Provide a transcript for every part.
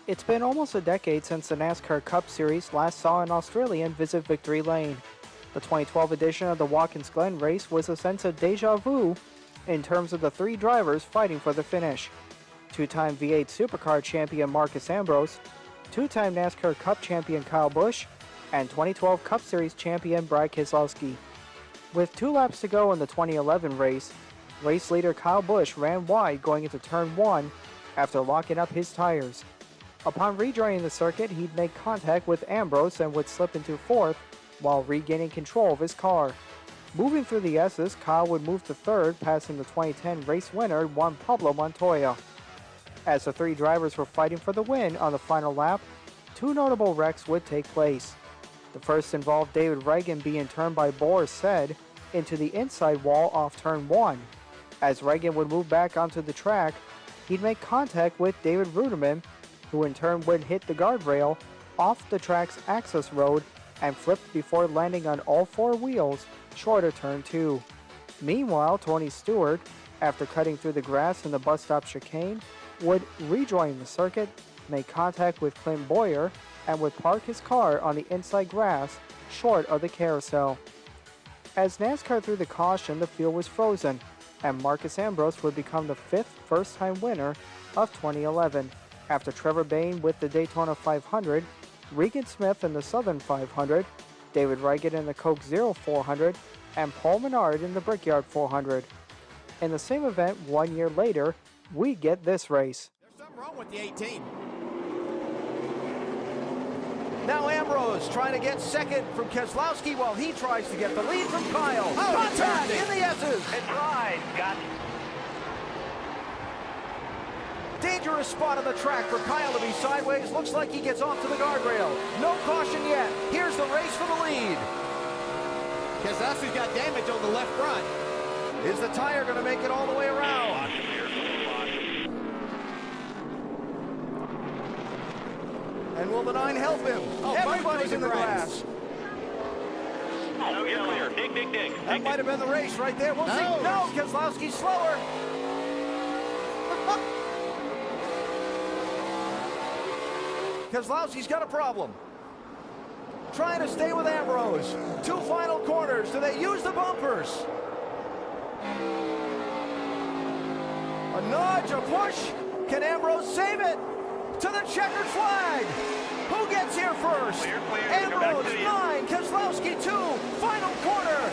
It's been almost a decade since the NASCAR Cup Series last saw an Australian visit victory lane. The 2012 edition of the Watkins Glen race was a sense of deja vu in terms of the three drivers fighting for the finish. Two-time V8 Supercar champion Marcus Ambrose, two-time NASCAR Cup champion Kyle Busch, and 2012 Cup Series champion Brad Keselowski. With 2 laps to go in the 2011 race leader Kyle Busch ran wide going into Turn 1 after locking up his tires. Upon rejoining the circuit, he'd make contact with Ambrose and would slip into 4th while regaining control of his car. Moving through the S's, Kyle would move to 3rd, passing the 2010 race winner Juan Pablo Montoya. As the three drivers were fighting for the win on the final lap, 2 notable wrecks would take place. The first involved David Reagan being turned by Boris Said into the inside wall off Turn 1. As Reagan would move back onto the track, he'd make contact with David Ruderman, who in turn would hit the guardrail off the track's access road and flip before landing on all 4 wheels short of Turn 2. Meanwhile, Tony Stewart, after cutting through the grass in the bus stop chicane, would rejoin the circuit, make contact with Clint Boyer, and would park his car on the inside grass short of the carousel. As NASCAR threw the caution, the field was frozen, and Marcus Ambrose would become the 5th first-time winner of 2011, after Trevor Bayne with the Daytona 500, Regan Smith in the Southern 500, David Reagan in the Coke Zero 400, and Paul Menard in the Brickyard 400. In the same event 1 year later, we get this race. There's something wrong with the 18. Now Ambrose trying to get second from Keselowski while he tries to get the lead from Kyle. Contact in the S's. It's right, got Dangerous spot on the track for Kyle to be sideways. Looks like he gets off to the guardrail. No caution yet. Here's the race for the lead. Keselowski's got damage on the left front. Is the tire going to make it all the way around? And will the 9 help him? Oh, everybody's in the grass. No, you're clear. Dig. That might have been the race right there. We'll see. No, Keselowski's slower. Keselowski's got a problem. Trying to stay with Ambrose. 2 final corners. Do they use the bumpers? A nudge, a push. Can Ambrose save it? To the checkered flag. Who gets here first? Clear. Ambrose, 9. Keselowski, 2. Final corner.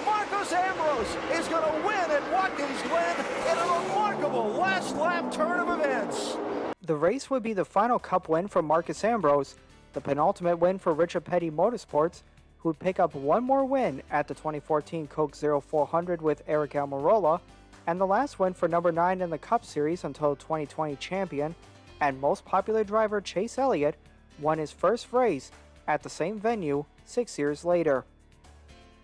Marcus Ambrose is going to win at Watkins Glen in a remarkable last lap turn of events. The race would be the final Cup win for Marcus Ambrose, the penultimate win for Richard Petty Motorsports, who would pick up one more win at the 2014 Coke Zero 400 with Eric Almirola, and the last win for number 9 in the Cup Series until 2020 champion and most popular driver Chase Elliott won his first race at the same venue 6 years later.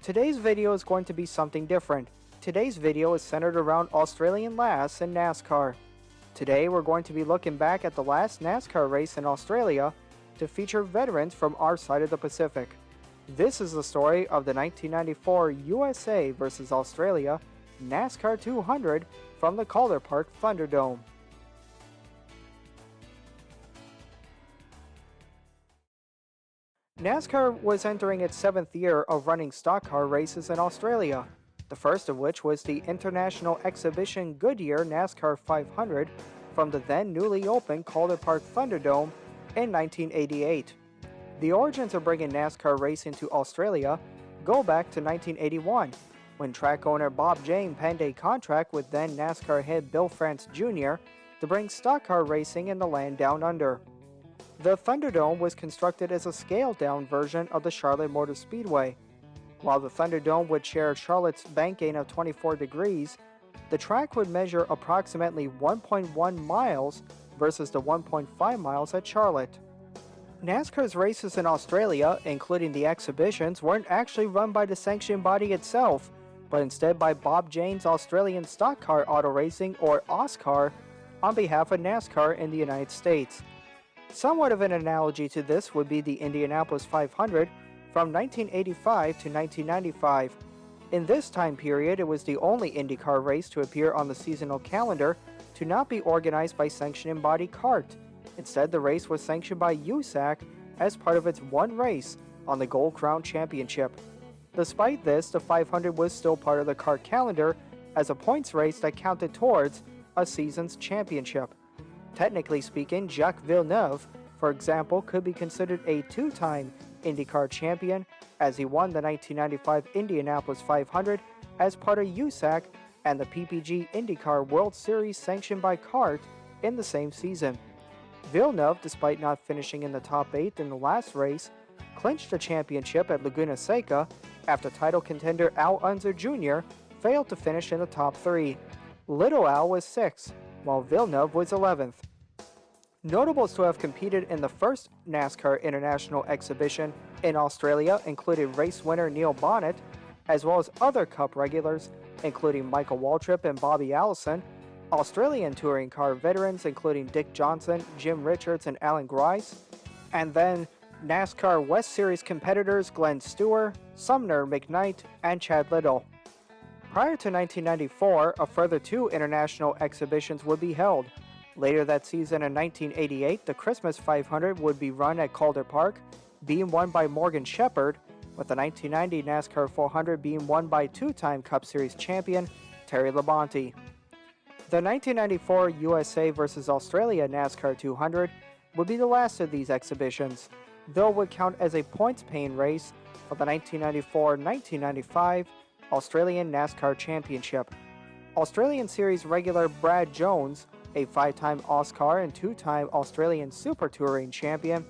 Today's video is going to be something different. Today's video is centered around Australian lasts in NASCAR. Today we're going to be looking back at the last NASCAR race in Australia to feature veterans from our side of the Pacific. This is the story of the 1994 USA vs. Australia NASCAR 200 from the Calder Park Thunderdome. NASCAR was entering its 7th year of running stock car races in Australia, the first of which was the International Exhibition Goodyear NASCAR 500 from the then newly opened Calder Park Thunderdome in 1988. The origins of bringing NASCAR racing to Australia go back to 1981, when track owner Bob Jane penned a contract with then NASCAR head Bill France Jr. to bring stock car racing in the land down under. The Thunderdome was constructed as a scaled-down version of the Charlotte Motor Speedway. While the Thunderdome would share Charlotte's banking of 24 degrees, the track would measure approximately 1.1 miles versus the 1.5 miles at Charlotte. NASCAR's races in Australia, including the exhibitions, weren't actually run by the sanctioning body itself, but instead by Bob Jane's Australian Stock Car Auto Racing, or AUSCAR, on behalf of NASCAR in the United States. Somewhat of an analogy to this would be the Indianapolis 500 from 1985 to 1995. In this time period, it was the only IndyCar race to appear on the seasonal calendar to not be organized by sanctioning body CART. Instead, the race was sanctioned by USAC as part of its one race on the Gold Crown Championship. Despite this, the 500 was still part of the CART calendar as a points race that counted towards a season's championship. Technically speaking, Jacques Villeneuve, for example, could be considered a two-time IndyCar champion as he won the 1995 Indianapolis 500 as part of USAC and the PPG IndyCar World Series sanctioned by CART in the same season. Villeneuve, despite not finishing in the top 8 in the last race, clinched the championship at Laguna Seca after title contender Al Unser Jr. failed to finish in the top 3. Little Al was 6th, while Villeneuve was 11th. Notables to have competed in the first NASCAR International Exhibition in Australia included race winner Neil Bonnett, as well as other Cup regulars including Michael Waltrip and Bobby Allison, Australian touring car veterans including Dick Johnson, Jim Richards, and Alan Grice, and then NASCAR West Series competitors Glen Stewart, Sumner McKnight, and Chad Little. Prior to 1994, a further 2 international exhibitions would be held. Later that season in 1988, the Christmas 500 would be run at Calder Park, being won by Morgan Shepherd, with the 1990 NASCAR 400 being won by two-time Cup Series champion Terry Labonte. The 1994 USA vs. Australia NASCAR 200 would be the last of these exhibitions, though it would count as a points-paying race for the 1994-1995 Australian NASCAR Championship. Australian Series regular Brad Jones, a 5-time Oscar and 2-time Australian Super Touring champion,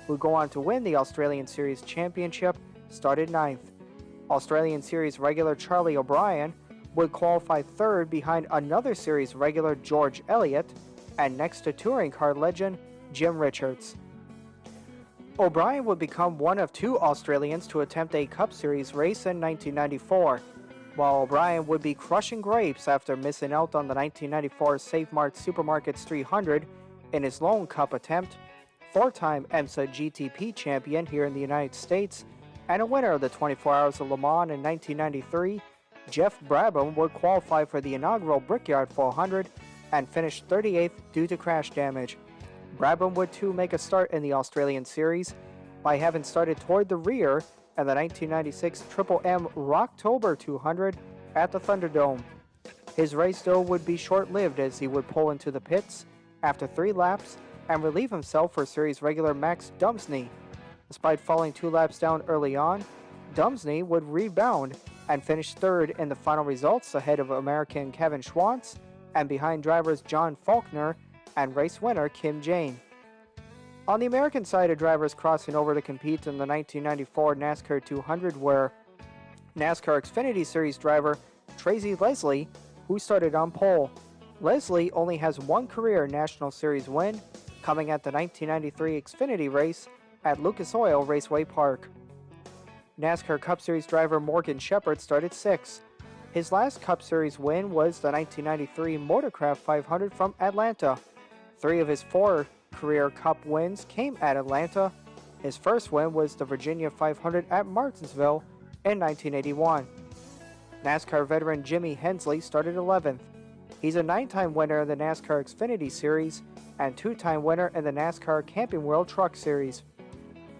would go on to win the Australian Series Championship, started 9th. Australian Series regular Charlie O'Brien would qualify 3rd behind another Series regular George Elliott and next to touring car legend Jim Richards. O'Brien would become one of 2 Australians to attempt a Cup Series race in 1994, while O'Brien would be crushing grapes after missing out on the 1994 Save Mart Supermarkets 300 in his lone Cup attempt. 4-time IMSA GTP champion here in the United States and a winner of the 24 Hours of Le Mans in 1993, Jeff Brabham would qualify for the inaugural Brickyard 400 and finish 38th due to crash damage. Brabham would too make a start in the Australian Series by having started toward the rear in the 1996 Triple M Rocktober 200 at the Thunderdome. His race though would be short-lived as he would pull into the pits after 3 laps and relieve himself for Series regular Max Dumsney. Despite falling 2 laps down early on, Dumsney would rebound and finish 3rd in the final results ahead of American Kevin Schwantz and behind drivers John Faulkner and race winner Kim Jane. On the American side of drivers crossing over to compete in the 1994 NASCAR 200 were NASCAR Xfinity Series driver Tracy Leslie, who started on pole. Leslie only has 1 career National Series win, coming at the 1993 Xfinity race at Lucas Oil Raceway Park. NASCAR Cup Series driver Morgan Shepherd started 6th. His last Cup Series win was the 1993 Motorcraft 500 from Atlanta. 3 of his 4 career Cup wins came at Atlanta. His first win was the Virginia 500 at Martinsville in 1981. NASCAR veteran Jimmy Hensley started 11th. He's a 9-time winner of the NASCAR Xfinity Series and 2-time winner in the NASCAR Camping World Truck Series.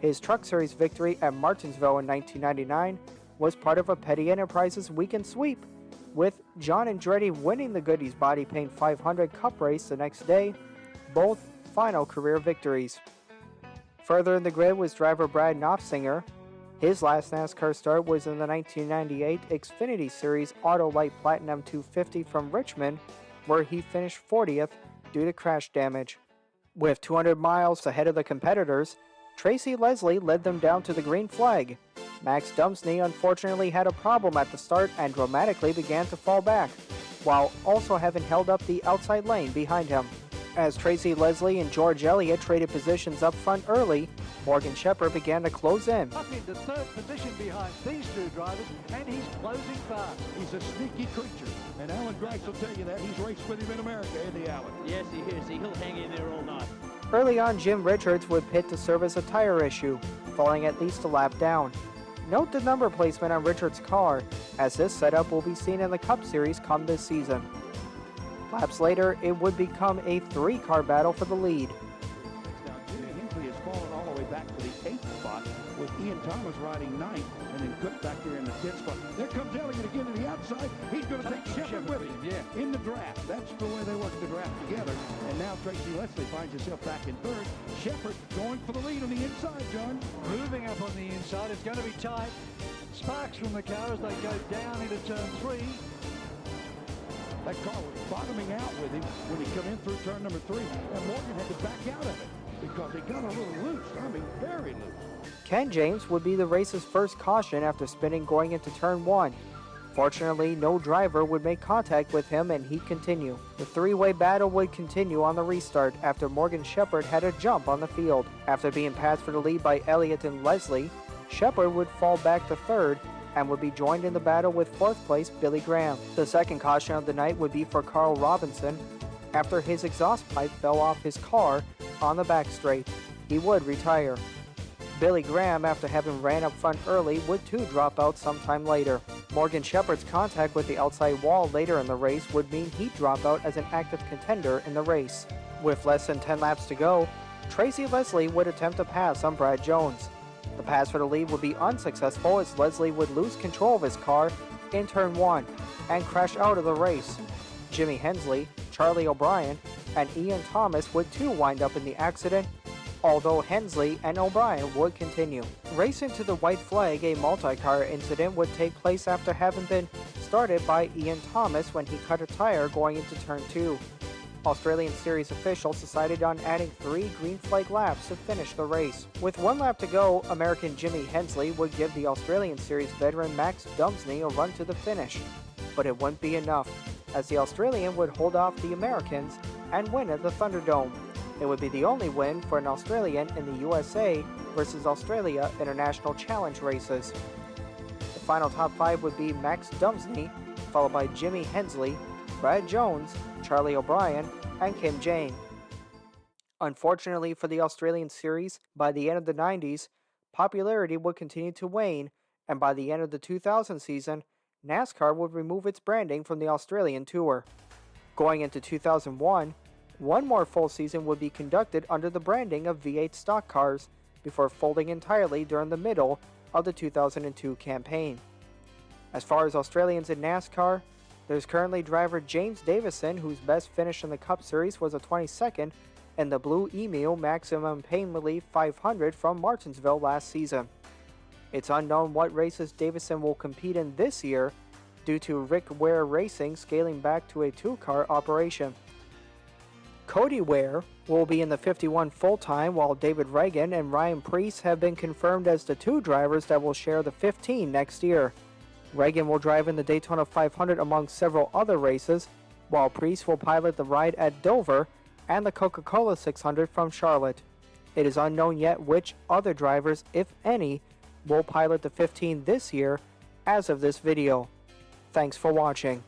His Truck Series victory at Martinsville in 1999 was part of a Petty Enterprises weekend sweep, with John Andretti winning the Goodyear Body Paint 500 Cup race the next day, both final career victories. Further in the grid was driver Brad Knopfsinger. His last NASCAR start was in the 1998 Xfinity Series Autolite Platinum 250 from Richmond, where he finished 40th due to crash damage. With 200 miles ahead of the competitors, Tracy Leslie led them down to the green flag. Max Dumsney unfortunately had a problem at the start and dramatically began to fall back, while also having held up the outside lane behind him. As Tracy Leslie and George Elliott traded positions up front early, Morgan Shepherd began to close in. Up into 3rd position behind these 2 drivers, and he's closing fast. He's a sneaky creature, and Alan Grice will tell you that. He's raced with him in America, isn't he, Alan? Yes, he is. He'll hang in there all night. Early on, Jim Richards would pit to service a tire issue, falling at least a lap down. Note the number placement on Richards' car, as this setup will be seen in the Cup Series come this season. Laps later, it would become a 3-car battle for the lead. Now, Jimmy Hensley has fallen all the way back to the 8th spot, with Ian Thomas riding 9th, and then Cook back there in the 10th spot. There comes Elliott again to the outside. He's going to take Shepard with him in the draft. That's the way they work the draft together. And now Tracy Leslie finds himself back in 3rd. Shepard going for the lead on the inside, John. Moving up on the inside, it's going to be tight. Sparks from the car as they go down into turn 3. That car was bottoming out with him when he come in through turn number 3, and Morgan had to back out of it because it got a little loose. I mean, very loose. Ken James would be the race's first caution after spinning going into turn 1. Fortunately, no driver would make contact with him and he'd continue. The 3-way battle would continue on the restart after Morgan Shepherd had a jump on the field. After being passed for the lead by Elliott and Leslie, Shepherd would fall back to 3rd and would be joined in the battle with 4th place Billy Graham. The second caution of the night would be for Carl Robinson after his exhaust pipe fell off his car on the back straight. He would retire. Billy Graham, after having ran up front early, would too drop out sometime later. Morgan Shepherd's contact with the outside wall later in the race would mean he'd drop out as an active contender in the race. With less than 10 laps to go, Tracy Leslie would attempt a pass on Brad Jones. The pass for the lead would be unsuccessful as Leslie would lose control of his car in turn 1 and crash out of the race. Jimmy Hensley, Charlie O'Brien, and Ian Thomas would too wind up in the accident, although Hensley and O'Brien would continue. Racing to the white flag, a multi-car incident would take place after having been started by Ian Thomas when he cut a tire going into turn 2. Australian Series officials decided on adding 3 green flag laps to finish the race. With 1 lap to go, American Jimmy Hensley would give the Australian Series veteran Max Dumsney a run to the finish, but it wouldn't be enough, as the Australian would hold off the Americans and win at the Thunderdome. It would be the only win for an Australian in the USA versus Australia International Challenge races. The final top 5 would be Max Dumsney, followed by Jimmy Hensley, Brad Jones, Charlie O'Brien, and Kim Jane. Unfortunately for the Australian Series, by the end of the 90s, popularity would continue to wane, and by the end of the 2000 season, NASCAR would remove its branding from the Australian Tour. Going into 2001, one more full season would be conducted under the branding of V8 stock cars, before folding entirely during the middle of the 2002 campaign. As far as Australians in NASCAR, there's currently driver James Davison, whose best finish in the Cup Series was a 22nd in the Blue Emu Maximum Pain Relief 500 from Martinsville last season. It's unknown what races Davison will compete in this year due to Rick Ware Racing scaling back to a 2-car operation. Cody Ware will be in the 51 full-time, while David Reagan and Ryan Preece have been confirmed as the 2 drivers that will share the 15 next year. Reagan will drive in the Daytona 500 among several other races, while Preece will pilot the ride at Dover and the Coca-Cola 600 from Charlotte. It is unknown yet which other drivers, if any, will pilot the 15 this year as of this video. Thanks for watching.